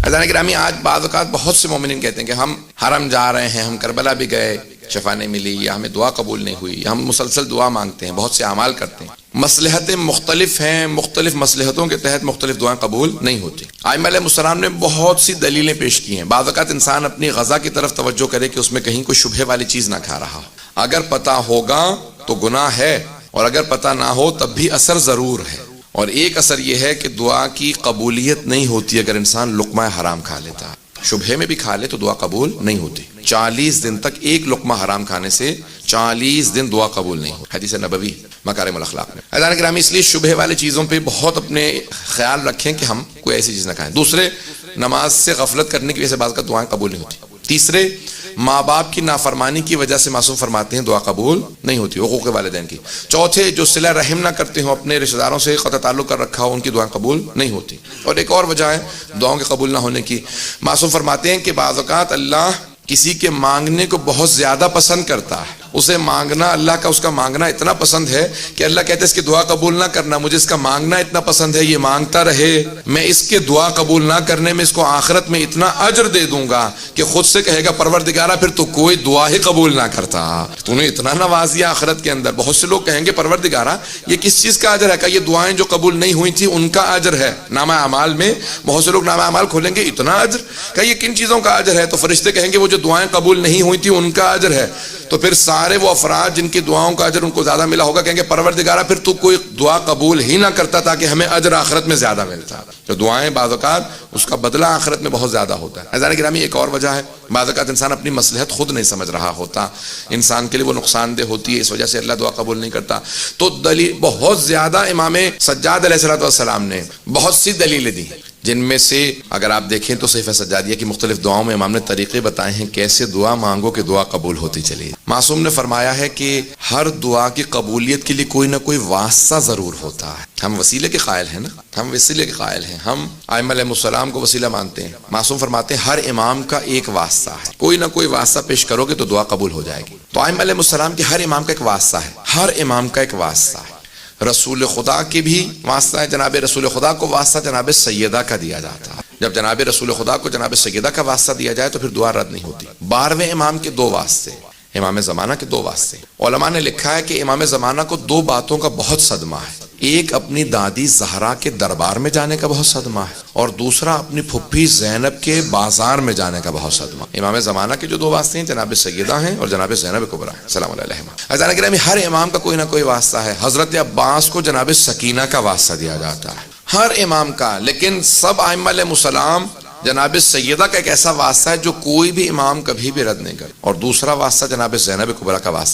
عزیزان گرامی، آج بعض اوقات بہت سے مومنین کہتے ہیں کہ ہم حرم جا رہے ہیں، ہم کربلا بھی گئے، شفا نہیں ملی، یا ہمیں دعا قبول نہیں ہوئی، ہم مسلسل دعا مانگتے ہیں، بہت سے اعمال کرتے ہیں، مصلحتیں مختلف ہیں، مختلف مصلحتوں کے تحت مختلف دعائیں قبول نہیں ہوتی۔ ائمہ علیہ السلام نے بہت سی دلیلیں پیش کی ہیں۔ بعض اوقات انسان اپنی غذا کی طرف توجہ کرے کہ اس میں کہیں کوئی شبہے والی چیز نہ کھا رہا ہو، اگر پتہ ہوگا تو گناہ ہے، اور اگر پتہ نہ ہو تب بھی اثر ضرور ہے۔ اور ایک اثر یہ ہے کہ دعا کی قبولیت نہیں ہوتی اگر انسان لقمہ حرام کھا لیتا ہے، شبہے میں بھی کھا لے تو دعا قبول نہیں ہوتی۔ 40 دن تک ایک لقمہ حرام کھانے سے 40 دن دعا قبول نہیں ہوتی، حدیث نبوی مکارم الاخلاق میں۔ عزیزان گرامی، اس لیے شبہے والی چیزوں پہ بہت اپنے خیال رکھیں کہ ہم کوئی ایسی چیز نہ کھائیں۔ دوسرے، نماز سے غفلت کرنے کی وجہ سے بعض کا دعائیں قبول نہیں ہوتی۔ تیسرے، ماں باپ کی نافرمانی کی وجہ سے معصوم فرماتے ہیں دعا قبول نہیں ہوتی، حقوق والدین کی۔ چوتھے، جو صلہ رحم نہ کرتے ہوں، اپنے رشتہ داروں سے قطع تعلق کر رکھا ہو، ان کی دعائیں قبول نہیں ہوتی۔ اور ایک اور وجہ ہے دعاؤں کے قبول نہ ہونے کی، معصوم فرماتے ہیں کہ بعض اوقات اللہ کسی کے مانگنے کو بہت زیادہ پسند کرتا ہے، اسے مانگنا، اللہ کا اس کا مانگنا اتنا پسند ہے کہ اللہ کہتے ہیں اس کی دعا قبول نہ کرنا، مجھے اس کا مانگنا اتنا پسند ہے، یہ مانگتا رہے، میں اس کے دعا قبول نہ کرنے میں اس کو آخرت میں اتنا اجر دے دوں گا کہ خود سے کہے گا پروردگارا پھر تو کوئی دعا ہی قبول نہ کرتا، تو نے اتنا نوازیا آخرت کے اندر۔ بہت سے لوگ کہیں گے پروردگارا یہ کس چیز کا اجر ہے؟ کہ یہ دعائیں جو قبول نہیں ہوئی تھی ان کا اجر ہے۔ نامہ اعمال میں بہت سے لوگ نامہ اعمال کھولیں گے، اتنا اجر، کہ یہ کن چیزوں کا اجر ہے؟ تو فرشتے کہیں گے وہ جو دعائیں قبول نہیں ہوئی تھی ان کا اجر ہے۔ تو پھر سارے وہ افراد جن کی دعاؤں کا اجر ان کو زیادہ ملا ہوگا کہیں گے پروردگارا پھر تو کوئی دعا قبول ہی نہ کرتا تاکہ ہمیں اجر آخرت میں زیادہ ملتا۔ تو دعائیں بعض اوقات اس کا بدلہ آخرت میں بہت زیادہ ہوتا ہے۔ عزیزان گرامی، ایک اور وجہ ہے، بعض اوقات انسان اپنی مصلحت خود نہیں سمجھ رہا ہوتا، انسان کے لیے وہ نقصان دہ ہوتی ہے، اس وجہ سے اللہ دعا قبول نہیں کرتا۔ تو دلیل بہت زیادہ امام سجاد علیہ السلام نے بہت سی دلیلیں دی، جن میں سے اگر آپ دیکھیں تو صحیفہ سجادیہ کی مختلف دعاؤں میں امام نے طریقے بتائے ہیں کیسے دعا مانگو کہ دعا قبول ہوتی چلی۔ معصوم نے فرمایا ہے کہ ہر دعا کی قبولیت کے لیے کوئی نہ کوئی واسطہ ضرور ہوتا ہے۔ ہم وسیلے کے قائل ہیں نا، ہم وسیلے کے قائل ہیں، ہم ائمہ علیہ السلام کو وسیلہ مانتے ہیں۔ معصوم فرماتے ہیں ہر امام کا ایک واسطہ ہے، کوئی نہ کوئی واسطہ پیش کرو گے تو دعا قبول ہو جائے گی۔ تو ائمہ علیہ السلام کے ہر امام کا ایک واسطہ ہے، ہر امام کا ایک واسطہ ہے۔ رسول خدا کے بھی واسطہ ہے، جناب رسول خدا کو واسطہ جناب سیدہ کا دیا جاتا ہے۔ جب جناب رسول خدا کو جناب سیدہ کا واسطہ دیا جائے تو پھر دعا رد نہیں ہوتی۔ 12ویں امام کے 2 واسطے، امام زمانہ کے 2 واسطے۔ علماء نے لکھا ہے کہ امام زمانہ کو 2 باتوں کا بہت صدمہ ہے، ایک اپنی دادی زہرا کے دربار میں جانے کا بہت صدمہ ہے، اور دوسرا اپنی پھپھی زینب کے بازار میں جانے کا بہت صدمہ۔ امام زمانہ کے جو 2 واسطے ہیں جناب سیدہ ہیں اور جناب زینب کبریٰ ہیں سلام اللہ علیہما۔ عزیزان گرامی، ہر امام کا کوئی نہ کوئی واسطہ ہے۔ حضرت عباس کو جناب سکینہ کا واسطہ دیا جاتا ہے، ہر امام کا، لیکن سب ائمہ علیہ السلام جناب سیدہ کا ایک ایسا واسطہ ہے جو کوئی بھی امام کبھی بھی رد نہیں کرتا، اور دوسرا واسطہ جناب زینب کبریٰ کا واسطہ